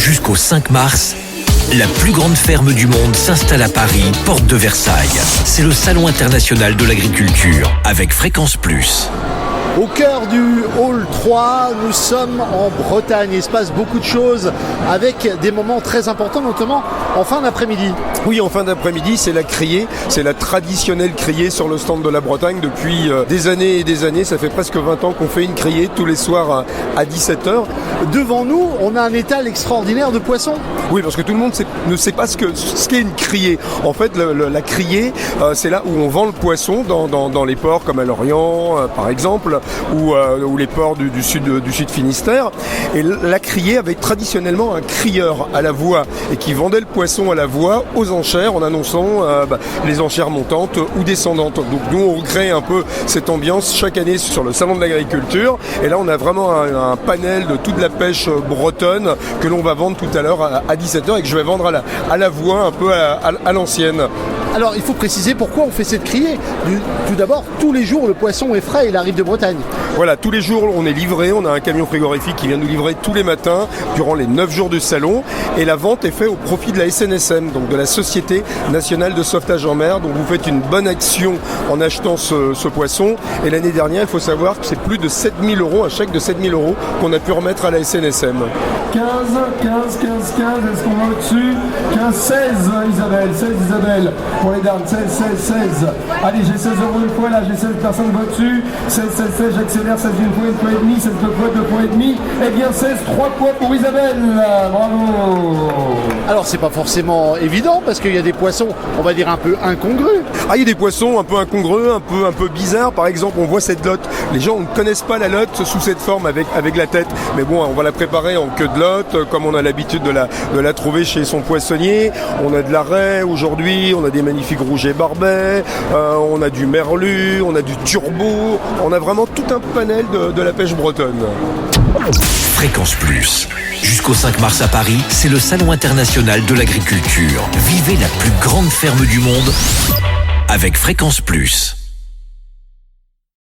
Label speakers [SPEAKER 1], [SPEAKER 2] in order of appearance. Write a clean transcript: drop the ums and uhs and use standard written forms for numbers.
[SPEAKER 1] Jusqu'au 5 mars, la plus grande ferme du monde s'installe à Paris, porte de Versailles. C'est le Salon international de l'agriculture avec Fréquence Plus.
[SPEAKER 2] Au cœur du Hall 3, nous sommes en Bretagne. Il se passe beaucoup de choses avec des moments très importants, notamment en fin d'après-midi.
[SPEAKER 3] Oui, en fin d'après-midi, c'est la criée. C'est la traditionnelle criée sur le stand de la Bretagne depuis des années et des années. Ça fait presque 20 ans qu'on fait une criée tous les soirs à 17h.
[SPEAKER 2] Devant nous, on a un étal extraordinaire de poissons.
[SPEAKER 3] Oui, parce que tout le monde ne sait pas ce qu'est une criée. En fait, la criée, c'est là où on vend le poisson dans les ports comme à Lorient, par exemple, ou les ports du sud Finistère. Et la criée avait traditionnellement un crieur à la voix et qui vendait le poisson à la voix aux enchères en annonçant les enchères montantes ou descendantes. Donc nous, on recrée un peu cette ambiance chaque année sur le salon de l'agriculture. Et là, on a vraiment un panel de toute la pêche bretonne que l'on va vendre tout à l'heure à 17h et que je vais vendre à la voix un peu à l'ancienne.
[SPEAKER 2] Alors, il faut préciser pourquoi on fait cette criée. Tout d'abord, tous les jours, le poisson est frais, il arrive de Bretagne.
[SPEAKER 3] Voilà, tous les jours, on est livré. On a un camion frigorifique qui vient nous livrer tous les matins durant les 9 jours du salon. Et la vente est faite au profit de la SNSM, donc de la Société Nationale de Sauvetage en Mer. Donc vous faites une bonne action en achetant ce poisson. Et l'année dernière, il faut savoir que c'est plus de 7 000 €, un chèque de 7 000 € qu'on a pu remettre à la SNSM.
[SPEAKER 4] 15, est-ce qu'on va au-dessus? 15, 16 Isabelle, 16 Isabelle, pour les dames, 16. Allez, j'ai 16 € une fois là, j'ai 16 personnes au-dessus, 16, j'accélère, 16 une fois et demi, 16 deux fois et demi, eh bien 16, 3 points pour Isabelle, bravo.
[SPEAKER 2] Alors, c'est pas forcément évident, parce qu'il y a des poissons, on va dire, un peu incongrus.
[SPEAKER 3] Ah, il y a des poissons un peu incongrus, un peu bizarres. Par exemple, on voit cette lotte. Les gens ne connaissent pas la lotte sous cette forme avec la tête. Mais bon, on va la préparer en queue de lotte, comme on a l'habitude de la trouver chez son poissonnier. On a de la raie aujourd'hui, on a des magnifiques rouget barbets, on a du merlu, on a du turbo. On a vraiment tout un panel de la pêche bretonne.
[SPEAKER 1] Fréquence Plus. Jusqu'au 5 mars à Paris, c'est le Salon international de l'agriculture. Vivez la plus grande ferme du monde avec Fréquence Plus.